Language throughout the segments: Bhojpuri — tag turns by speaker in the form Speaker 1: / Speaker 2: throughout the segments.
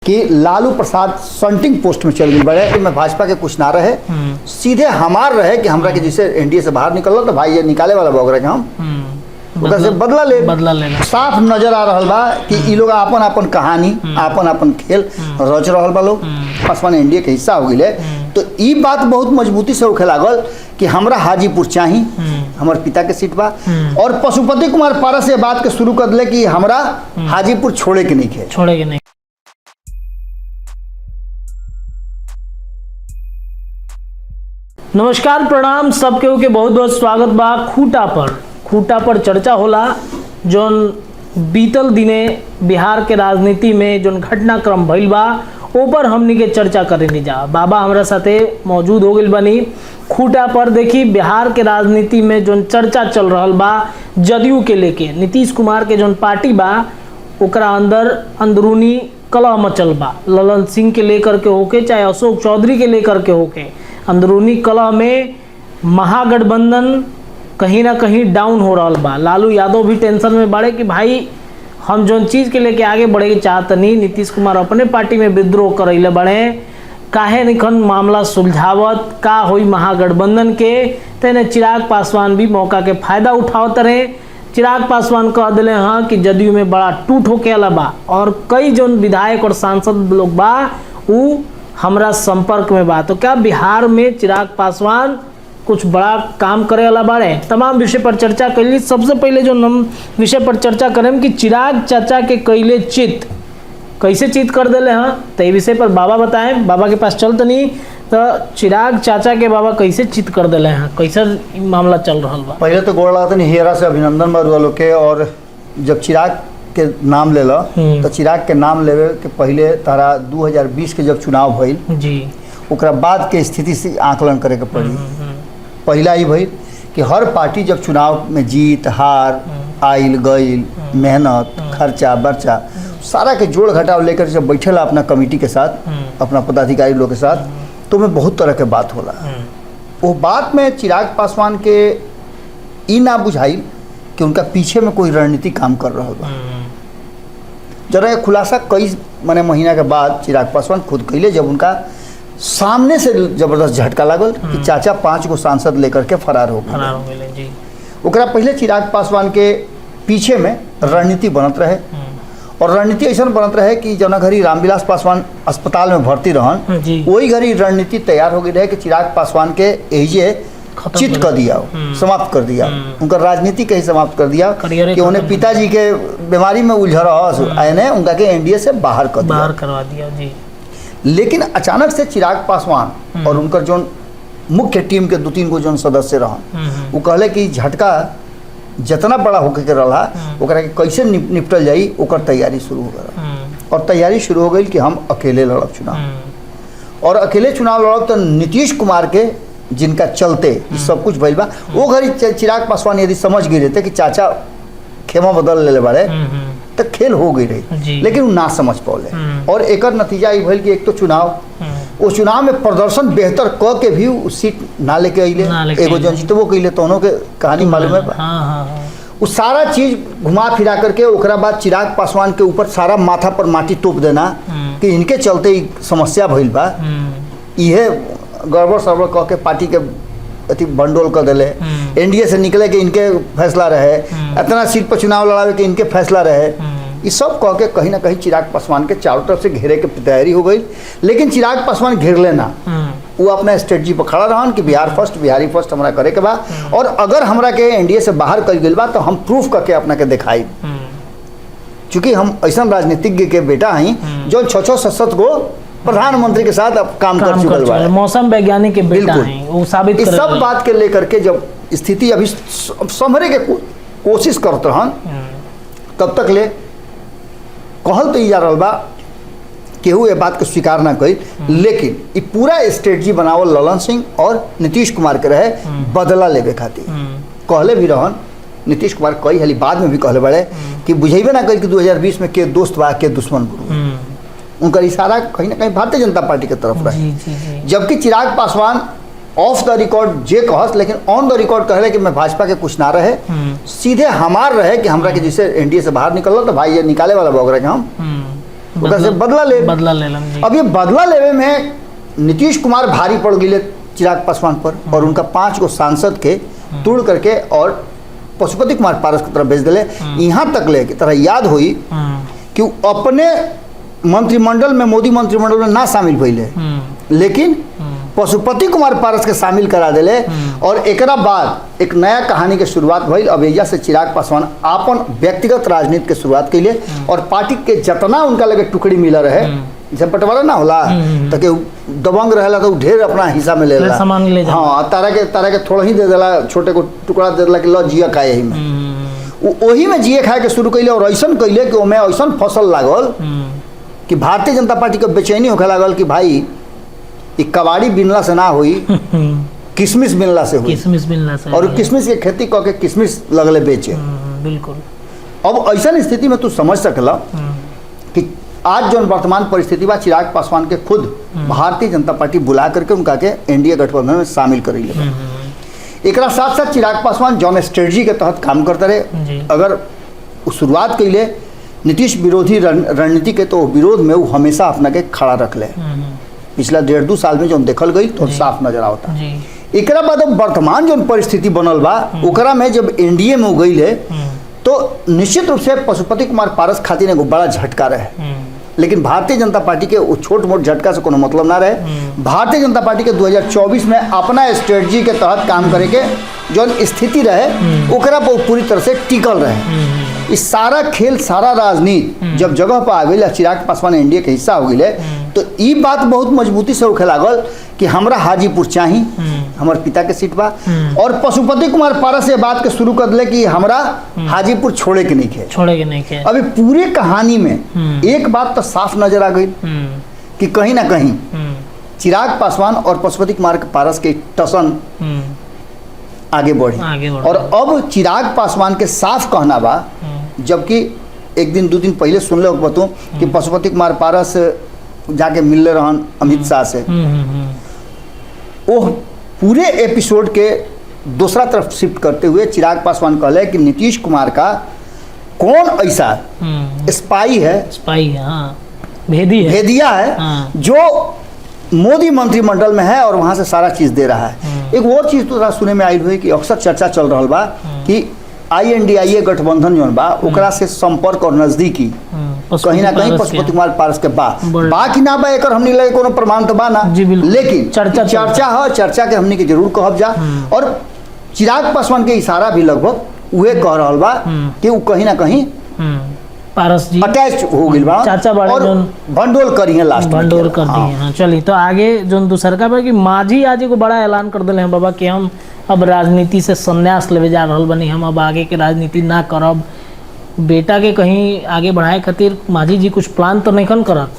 Speaker 1: कि लालू प्रसाद संटिंग पोस्ट में चल गई बड़े कि मैं भाजपा के कुछ ना रहे, सीधे हमार रहे कि हमरा के जिसे एनडीए से बाहर निकल तो भाई ये निकाले वाला बोग रहे हम से बदला लेना साफ नजर आ रहा बा कि ई लोग अपन अपन कहानी अपन अपन खेल रच रहा बा लोग पासवान एनडीए के हिस्सा हो गए। तो ई बात बहुत मजबूती से होखे लागल कि हमरा हाजीपुर चाही, हमारे पिता के सीट बा और पशुपति कुमार पारस ये बात के शुरू कर दिले कि हमरा हाजीपुर छोड़े के नहीं।
Speaker 2: नमस्कार प्रणाम सबके के बहुत बहुत स्वागत बा। खूटा पर चर्चा होला जोन बीतल दिने बिहार के राजनीति में जोन घटनाक्रम भइल बा ऊपर हमनी के चर्चा करेनी जा। बाबा हमरा साथे मौजूद हो गइल बनी। खूटा पर देखी बिहार के राजनीति में जोन चर्चा चल रहल बा जदयू के लेके नीतीश कुमार के जोन पार्टी बा ओकरा अंदर अंदरूनी कलह मचल बा। ललन सिंह के लेकर के होके चाहे अशोक चौधरी के लेकर के होके अंदरूनी कलह में महागठबंधन कहीं ना कहीं डाउन हो रहा बा। लालू यादव भी टेंशन में बाड़े कि भाई हम जोन चीज़ के लेके आगे बढ़े के चाहत नहीं, नीतीश कुमार अपने पार्टी में विद्रोह करैले बड़े काहे निखन मामला सुलझावत का होई महागठबंधन के। तेने चिराग पासवान भी मौका के फायदा उठावत रहे। चिराग पासवान कह दिले हाँ कि जदयू में बड़ा टूट होके आला बा और कई जोन विधायक और सांसद लोग बा उ हमरा संपर्क में बा। तो क्या बिहार में चिराग पासवान कुछ बड़ा काम करे वाला बारे? तमाम विषय पर चर्चा कैली। सबसे पहले जो हम विषय पर चर्चा करें कि चिराग चाचा के कैले चित कैसे चित कर दिले हाँ, तो ये विषय पर बाबा बताएं। बाबा के पास चलते नहीं तो चिराग चाचा के बाबा कैसे चित कर दिले हैं, कैसे मामला चल रहा बा?
Speaker 1: पहले तो गोड़ लागत हेरा से अभिनंदन बरुआ लोग के। और जब चिराग के नाम ले लो तो चिराग के नाम लेवे के पहले तारा 2020 के जब चुनाव भइल
Speaker 2: जी
Speaker 1: ओकरा बाद के स्थिति से आकलन करे के पड़ी। पहला ही भइल कि हर पार्टी जब चुनाव में जीत हार आइल गइल मेहनत खर्चा बर्चा सारा के जोड़ घटाव लेकर जब बैठेला अपना कमेटी के साथ अपना पदाधिकारी लोग के साथ तो में बहुत तरह के बात होला। वो बात में चिराग पासवान के ई ना बुझाइल कि उनका पीछे में कोई रणनीति काम कर रहा बा। जरा खुलासा कई महीना के बाद चिराग पासवान खुद कैले जब उनका सामने से जबरदस्त झटका लागल कि चाचा 5 गो सांसद लेकर के फरार हो गए। ओकरा पहले चिराग पासवान के पीछे में रणनीति बनत रहे और रणनीति ऐसा बनत रहे कि जना घड़ी रामविलास पासवान अस्पताल में भर्ती रहन वही घड़ी रणनीति तैयार हो गई रहे कि चिराग पासवान के एजे चित कर दिया समाप्त कर दिया उनका राजनीति के ही समाप्त कर दिया कि उन्हें पिताजी के बीमारी में उलझ रहा उनका के एनडीए से बाहर करवा दिया जी। लेकिन अचानक से चिराग पासवान और उनकर जो मुख्य टीम के 2-3 गो जो सदस्य रहन वो कहले कि झटका जितना बड़ा होके के रहा ओकरा के कैसे निपटल जाई ओकर तैयारी शुरू हो गई। और तैयारी शुरू हो गई कि हम अकेले लड़ब चुनाव और अकेले चुनाव लड़ब तो नीतीश कुमार के जिनका चलते सब कुछ भइल बा वो घड़ी चिराग पासवान यदि समझ गए रहते कि चाचा खेमा बदल ले बारे तो खेल हो गई रही, लेकिन वो ना समझ पौले और एक नतीजा ये भइल कि एक तो चुनाव उस चुनाव में प्रदर्शन बेहतर क के भी सीट ना लेके अइले एगो जन जीतबो कइले दोनों के कहानी मालूम है। वो सारा चीज घुमा फिरा करके ओकरा बाद चिराग पासवान के ऊपर सारा माथा पर माटी तोप देना कि इनके चलते ही समस्या भइल बा। इहे गड़बड़ सड़बड़ कह के पार्टी के अति बंडोल कर दिले। एनडीए से निकले के इनके फैसला रहे, इतना सीट पर चुनाव लड़ावे के इनके फैसला रहे। ये सब कह के कहीं ना कहीं चिराग पासवान के चारों तरफ से घेरे के तैयारी हो गई। लेकिन चिराग पासवान घेर लेना वो अपना स्ट्रेटजी पर खड़ा रहन कि बिहार फर्स्ट बिहारी फर्स्ट हमरा करे के बा और अगर हमरा के एनडीए से बाहर कर गई बा तो हम प्रूफ करके अपना के दिखाई। चूँकि हम ऐसा राजनीतिज्ञ के बेटा हैं जो 6-7 गो प्रधानमंत्री के साथ अब काम कर चुकल बा, मौसम
Speaker 2: वैज्ञानिक के बेटा हैं, वो साबित
Speaker 1: इस सब बात के लेकर के जब स्थिति अभी संभरे के कोशिश करते रहन तब तक ले कहल तो जा रहा बा केहू ये बात को स्वीकार ना करी। लेकिन ये पूरा स्ट्रेटजी बनावल ललन सिंह और नीतीश कुमार के रहे बदला लेवे खातिर। कहले भी रहन नीतीश कुमार कई हाली बाद में भी कहले बड़े कि बुझेबे ना करी कि 2020 में के दोस्त बा के दुश्मन गुरु। उनका इशारा कहीं ना कहीं भारतीय जनता पार्टी की तरफ रहे। जबकि Chirag Paswan of the record जे कहस लेकिन ऑन द रिकॉर्ड कहले कि मैं भाजपा के कुछ ना रहे, सीधे हमार रहे कि हमरा के जिसे एनडीए से बाहर निकल तो भाई ये निकाले वाला बोग रहे हम ओकरा से बदला ले।
Speaker 2: जी।
Speaker 1: अब ये बदला लेवे में नीतीश कुमार भारी पड़ गए चिराग पासवान पर और उनका 5 गो सांसद के तोड़ करके और पशुपति कुमार पारस की तरफ भेज दिले। यहाँ तक ले कि तरह याद हुई कि वो अपने मंत्रिमंडल में, मोदी मंत्रिमंडल में ना शामिल भइले, लेकिन पशुपति कुमार पारस के शामिल करा दिले। और एकरा बाद एक नया कहानी के शुरुआत भइल। अब एजा से चिराग पासवान अपन व्यक्तिगत राजनीति के शुरुआत कैले और पार्टी के जितना उनका लगे टुकड़ी मिल रहे, जैसे बंटवारा ना होला तो के दबंग रहेला तो ढेर अपना हिस्सा में लेला,
Speaker 2: सामान ले जा।
Speaker 1: हाँ, तारा के थोड़ा ही दे देला, छोटे को टुकड़ा दे देला कि लो जिया खाए यही में। वही में जिए खाए के शुरू कैले और ऐसा कैले कि ओमे ऐसा फसल लागल कि भारतीय जनता पार्टी के बेचैनी होखे लागल कि भाई ई कबाड़ी बिनला से ना हुई, किशमिश बिनला से हुई।
Speaker 2: किशमिश बिनला से,
Speaker 1: और किशमिश के खेती क के किशमिश लगले बेचे।
Speaker 2: बिल्कुल।
Speaker 1: अब ऐसा स्थिति में तू समझ सकला कि आज जो वर्तमान परिस्थिति बा, चिराग पासवान के खुद भारतीय जनता पार्टी बुला करके उनका के एनडीए गठबंधन में शामिल करी ले। एकरा साथ साथ चिराग पासवान जौन स्ट्रेटजी के तहत काम करते रहे, अगर शुरुआत कैले नीतीश विरोधी रणनीति के, तो विरोध में वो हमेशा अपना के खड़ा रख ले। पिछला 1.5-2 साल में जो देखल गई तो साफ नजर आता। एकरा बाद अब वर्तमान जो परिस्थिति बनल बा, ओकरा में जब एनडीए में गई है तो निश्चित रूप से पशुपति कुमार पारस खातिर एगो बड़ा झटका रहे। लेकिन भारतीय जनता पार्टी के वो छोट मोट झटका से कोनो मतलब ना रहे। भारतीय जनता पार्टी के 2024 में अपना स्ट्रेटजी के तहत काम करे के जो स्थिति रहे, ओकरा पर पूरी तरह से टिकल रहे। इस सारा खेल, सारा राजनीति जब जगह पर आ गई, चिराग पासवान एनडीए के हिस्सा हो गए, तो ये बात बहुत मजबूती से उठे लागल कि हमरा हाजीपुर चाहिए, हमारे पिता के सीट बा। और पशुपति कुमार पारस ये बात के शुरू कर दिले कि हमरा हाजीपुर छोड़े के नहीं खे। अभी पूरी कहानी में एक बात तो साफ नजर आ गई कि कहीं ना कहीं चिराग पासवान और पशुपति कुमार पारस के टसन आगे बढ़ी। और अब चिराग पासवान के साफ कहना बा, जबकि 1 दिन 2 दिन पहले सुन ले बतूँ कि पशुपति कुमार पारस जाके मिलले रहन अमित शाह से, वो पूरे एपिसोड के दूसरा तरफ शिफ्ट करते हुए चिराग पासवान कहले कि नीतीश कुमार का कौन ऐसा स्पाई है,
Speaker 2: हाँ,
Speaker 1: भेदिया है,
Speaker 2: हाँ,
Speaker 1: जो मोदी मंत्रिमंडल में है और वहां से सारा चीज दे रहा है। एक और चीज तो सुने में आई हुई कि अक्सर चर्चा चल रहा बा कि INDIA गठबंधन जो बा, ओकरा से संपर्क और नजदीकी कहीं ना कहीं पशुपति कुमार पारस के बा कि ना बा, एकर हमनी लगे कोनो प्रमाण तो बा ना, लेकिन चर्चा के हमनी के जरूर कहब जा। और चिराग पासवान के इशारा भी लगभग उहे कह रहा बा कि वो कहीं ना कहीं
Speaker 2: पारस जी
Speaker 1: अटैच हो गई बा,
Speaker 2: चाचा बड़े
Speaker 1: और भंडोल करी है, लास्ट
Speaker 2: भंडोल कर दिए। हाँ, चलिए तो आगे जो दूसर का कि माझी आज को बड़ा ऐलान कर दिले हैं बाबा कि हम अब राजनीति से संन्यास लेवे जा रहल बनी, हम अब आगे के राजनीति ना करब। बेटा के कहीं आगे बढ़ाए खातिर माझी जी कुछ प्लान तो नहीं करत।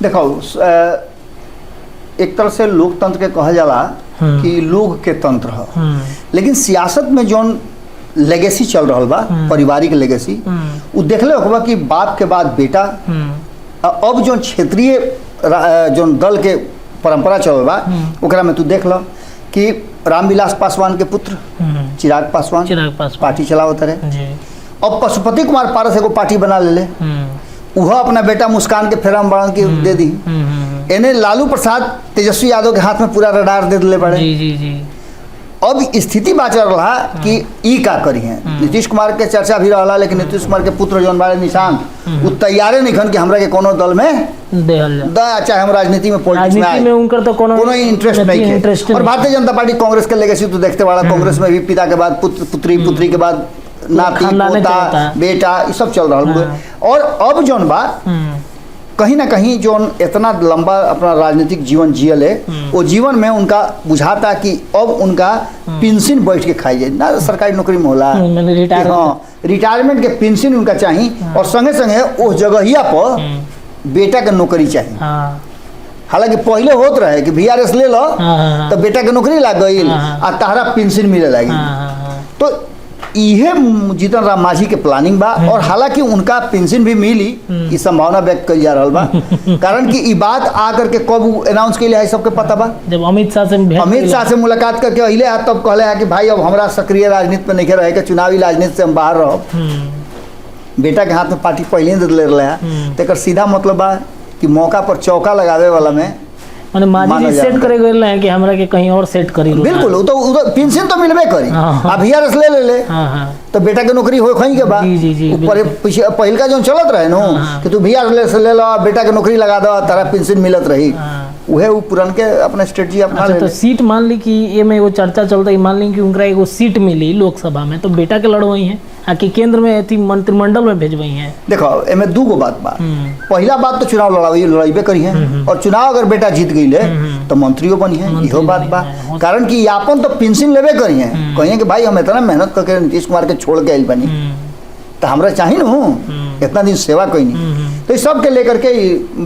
Speaker 1: देखो, एक तरह से लोकतंत्र के कहा जाला कि लोग के तंत्र है, लेकिन सियासत में जो लेगेसी चल रहा बा, पारिवारिक लेगेसी, वो देखले होगा कि बाप के बाद बेटा, अब जो क्षेत्रीय जो दल के परंपरा चल बा, ओकरा में तू देख लो कि रामविलास पासवान के पुत्र चिराग पासवान पार्टी चलावत रहे। अब पशुपति कुमार पारस एगो पार्टी बना ले, वह अपना बेटा मुस्कान के फेराम बड़न के दे दी। एने लालू प्रसाद तेजस्वी यादव के हाथ में पूरा रडार दे दिले बड़े। अब स्थिति बात रहा कि ई का करी है। नीतीश कुमार के चर्चा भी रहा, लेकिन नीतीश कुमार के पुत्र जौन बारे निशांत, वो तैयारे नहीं खन कि हमरा के कोनो दल में चाहे हम राजनीति में पॉलिटिक्स में आए,
Speaker 2: उनकर तो कोनो
Speaker 1: इंटरेस्ट नहीं है। और भारतीय जनता पार्टी कांग्रेस के लेगेसी तो देखते वाला, कांग्रेस में भी पिता के बाद पुत्र, पुत्री के बाद नाती, पोता, बेटा, ये सब चल रहा। और अब जौन बा कहीं ना कहीं जो इतना लंबा अपना राजनीतिक जीवन जियल है, वो जीवन में उनका बुझाता कि अब उनका पेंशन बैठ के खाई जाए ना, सरकारी नौकरी में होला, हाँ, रिटायरमेंट के पेंशन उनका चाहिए। और संगे संगे उस जगहिया पर बेटा के नौकरी चाहिए। हालांकि पहले होत रहे कि VRS ले लो तो बेटा के नौकरी लग गई आ तारा पेंशन मिले लगी। तो इहे जीतन राम मांझी के प्लानिंग बा। और हालांकि उनका पेंशन भी मिली, ये संभावना व्यक्त कल जा रहा बा, कारण कि ये बात आकर के कब अनाउंस के लिए है सबके पता बा,
Speaker 2: जब अमित शाह से
Speaker 1: मुलाकात करके अहिले आ तब कहले है कि भाई अब हमरा सक्रिय राजनीति में नहीं रहे के, चुनावी राजनीति से हम बाहर रहो। बेटा के हाथ में पार्टी पहले दे ले रहा है, तो सीधा मतलब बा कि मौका पर चौका लगावे वाला में
Speaker 2: माने माजी जी सेट करे गए हैं कि हमरा के कहीं और सेट करी।
Speaker 1: बिल्कुल, वो तो पेंशन तो मिलबे करी, अब VRS ले तो बेटा के नौकरी हो खई के बाद ऊपर पीछे पहिल का जो चलत रहे नो कि तू VRS ले लो, बेटा के नौकरी लगा दो, तारा पेंशन मिलत रही, उहे वो पुरान के अपना स्ट्रेटजी अपना।
Speaker 2: अच्छा, तो सीट मान ली कि ये में एगो चर्चा चलता है, मान ली कि उनका एगो सीट मिली लोकसभा में, तो बेटा के लड़वई है आकि केंद्र में थी मंत्रिमंडल में भेजवई है।
Speaker 1: देखो एमे दू गो बात बा, पहला बात तो चुनाव लड़ाइबे करी है, और चुनाव अगर बेटा जीत गई ले तो मंत्रियों बनी है, इहो बात बा। कारण कि यापन तो पेंशन लेबे करी है, कहिए कि भाई हम इतना मेहनत करके नीतीश कुमार के छोड़ के आइल बनी, तो हमरा चाहिए न इतना दिन सेवा कोई नहीं, तो इस सब के लेकर के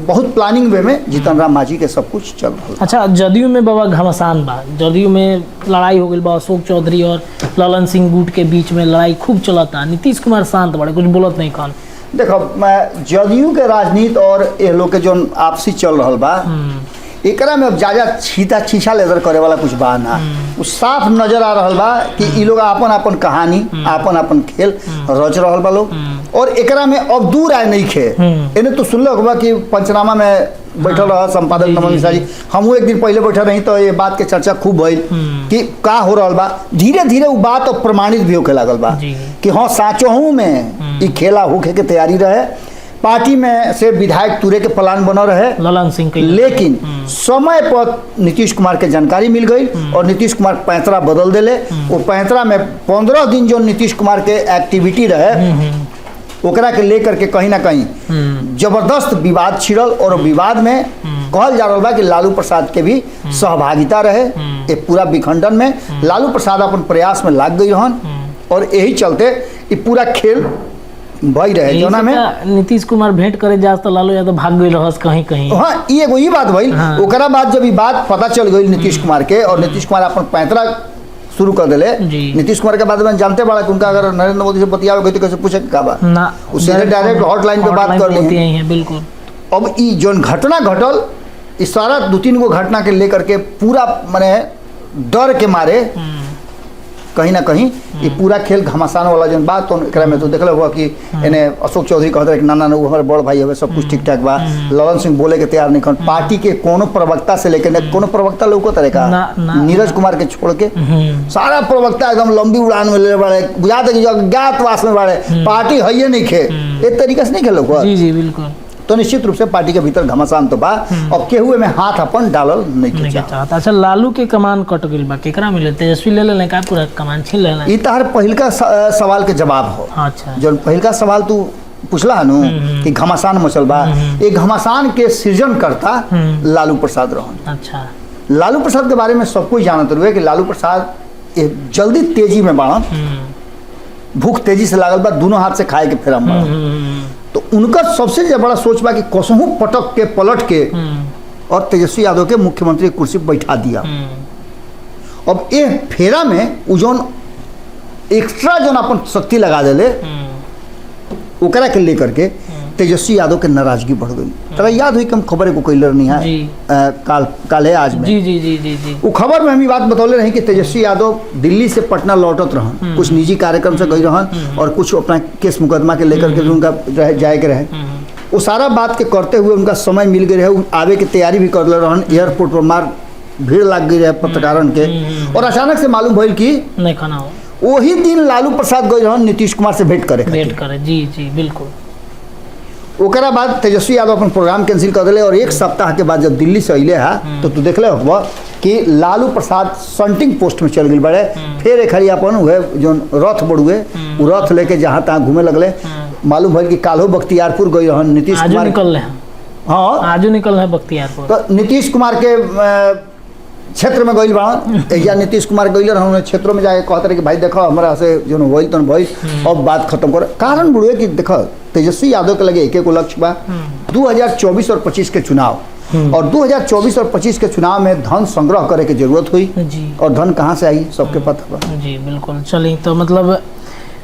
Speaker 1: बहुत प्लानिंग वे में जीतन राम मांझी के सब कुछ चल रहा।
Speaker 2: अच्छा, जदयू में बाबा घमासान बा, जदयू में लड़ाई हो गई बा, अशोक चौधरी और ललन सिंह गुट के बीच में लड़ाई खूब चलता, नीतीश कुमार शांत बड़े, कुछ बोलत नहीं कौन।
Speaker 1: देखो मैं जदयू के राजनीति और ये लोग के जो आपसी चल रहा बा, एकरा में अब ज्यादा छीता छीछा लेदर करे वाला कुछ बा ना, वो साफ नजर आ रहा बा कि ई लोग आपन आपन कहानी आपन आपन खेल रच रहा बा लोग, और एकरा में अब दूर आए नहीं खे। इन्हें तो सुन लो कि पंचनामा में बैठल रहा संपादक नमन मिश्रा जी, हम एक दिन पहले बैठे रही तो ये बात के चर्चा खूब भइल कि का हो रहा बा, धीरे धीरे वो बात अब प्रमाणित भी होके लागल बा कि हाँ साचोहू में ई खेला होके के तैयारी रहे, पार्टी में से विधायक तुरे के प्लान बना रहे
Speaker 2: ललन सिंह के,
Speaker 1: लेकिन समय पर नीतीश कुमार के जानकारी मिल गई और नीतीश कुमार पैंतरा बदल दिले। वो पैंतरा में 15 दिन जो नीतीश कुमार के एक्टिविटी रहे ओकरा के लेकर के कहीं ना कहीं जबरदस्त विवाद छिड़ल, और विवाद में कहल जा रहा बा कि लालू प्रसाद के भी सहभागिता रहे ये पूरा विखंडन में। लालू प्रसाद अपन प्रयास में लाग गई रहन, और यही चलते ये पूरा खेल भाई रहे जोना में
Speaker 2: नीतीश कुमार भेंट करे जा तो लालू यादव भाग गई रहस कहीं कहीं।
Speaker 1: हाँ, ये एगो ई बात भाई। ओकरा बाद जब ये बात पता चल गई नीतीश कुमार के, और नीतीश कुमार अपन पैंतरा शुरू कर दिले, नीतीश कुमार के बाद में जानते बड़ा कि उनका अगर नरेंद्र मोदी से बतियावे गई तो कैसे पूछे का बा ना, उससे डायरेक्ट हॉटलाइन पे बात कर ली है। बिल्कुल, अब ई जोन घटना घटल, इस सारा 2-3 गो घटना के लेकर के पूरा माने डर के मारे कहीं ना कहीं ये पूरा खेल घमासान वाला जो बात तो एकरा में तो देखल हुआ कि इन्हें अशोक चौधरी कहते रहे कि ना वो हमारे बड़ भाई है, सब कुछ ठीक ठाक बा। ललन सिंह बोले के तैयार नहीं, पार्टी के कोनो प्रवक्ता से लेकर कोनो प्रवक्ता लोग तरीका नीरज कुमार के छोड़ के सारा प्रवक्ता एकदम लंबी उड़ान में ले बड़े, बुझाते कि ज्ञातवास में बड़े, पार्टी है ये नहीं खे, एक तरीके से नहीं खेल हुआ।
Speaker 2: जी जी बिल्कुल,
Speaker 1: तो निश्चित रूप से पार्टी के भीतर घमासान तो बा, और केहुए में हाथ अपन डालल नहीं चाहता।
Speaker 2: अच्छा, लालू के कमान कट गइल बा, केकरा मिले? तेजस्वी ले लेले का पूरा कमान छीन लेले?
Speaker 1: ई तार पहिल का सवाल के जवाब हो।
Speaker 2: अच्छा,
Speaker 1: जो पहिल का सवाल तू पूछला नु कि घमासान मचल बा, ये घमासान के सृजन करता लालू प्रसाद रहन।
Speaker 2: अच्छा,
Speaker 1: लालू प्रसाद के बारे में सब कोई जानत रहे कि लालू प्रसाद जल्दी तेजी में बाड़न, भूख तेजी से लागल बा, दोनों हाथ से खाए के फेरम बाड़न। तो उनका सबसे बड़ा सोच बा कि कसहू पटक के पलट के और तेजस्वी यादव के मुख्यमंत्री कुर्सी पर बैठा दिया। अब ये फेरा में उ जोन एक्स्ट्रा जोन अपन शक्ति लगा दिले ओकरा के लेकर के तेजस्वी यादव के नाराजगी बढ़ गई। तरा याद हुई कि हम खबर को कैलर नहीं है काल है आज में।
Speaker 2: जी जी जी जी जी,
Speaker 1: वो खबर में हम ये बात बतौले रही कि तेजस्वी यादव दिल्ली से पटना लौटत रहन, कुछ निजी कार्यक्रम से गई रहन, और कुछ अपना केस मुकदमा के लेकर के उनका जाए के रहे। वो सारा बात के करते हुए उनका समय मिल गए रहे, आवे की तैयारी भी कर ले रहन। एयरपोर्ट पर मार भीड़ लग गई रहे पत्रकारन के, और अचानक से मालूम भइल कि
Speaker 2: नहीं खाना हो।
Speaker 1: वही दिन लालू प्रसाद गई रहन नीतीश कुमार से भेंट करे।
Speaker 2: जी जी बिल्कुल।
Speaker 1: ओकरा बाद तेजस्वी यादव अपन प्रोग्राम कैंसिल कर दिले, और एक सप्ताह के बाद जब दिल्ली से अले है तो तू देख ले हुआ कि लालू प्रसाद संटिंग पोस्ट में चल गई बड़े। फिर एक हरी अपन हुए जो रथ बढ़ुए, वो रथ लेके जहाँ तहाँ घूमे लगले। मालूम भइल कि काल्हो बख्तियारपुर गई रहन नीतीश कुमार।
Speaker 2: निकल रहे, हाँ आजू निकल रहे बख्तियारपुर। तो
Speaker 1: नीतीश कुमार के क्षेत्र में गई बाड़न, या नीतीश कुमार गई रहन क्षेत्रों में जाके कहते रहे कि भाई देखो हमारा से जो वही तो भाई अब बात खत्म कर। कारण बुढ़े कि देखो तेजस्वी यादव के लगे एक लक्ष्य बा 2024 और 25 के चुनाव, और 2024 और 25 के चुनाव में धन संग्रह करे की जरूरत हुई जी। और धन कहाँ से आई सबके पता बा।
Speaker 2: जी बिल्कुल। चलिए, तो मतलब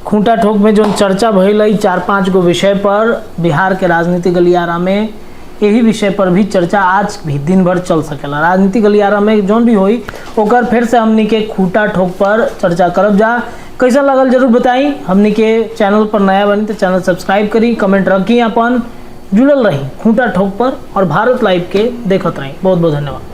Speaker 2: खूंटा ठोक में जो चर्चा भइल 4-5 गो विषय पर बिहार के राजनीति गलियारा में, यही विषय पर भी चर्चा आज भी दिन भर चल सकेला। राजनीति गलियारा में जोन भी होई ओकर फिर से हमनी के खूंटा ठोक पर चर्चा करब जा। कैसा लगल जरूर बताई। हमने के चैनल पर नया बनी तो चैनल सब्सक्राइब करी, कमेंट रखी, अपन जुड़ल रही खूंटा ठोक पर और भारत लाइव के देखत रही। बहुत बहुत धन्यवाद।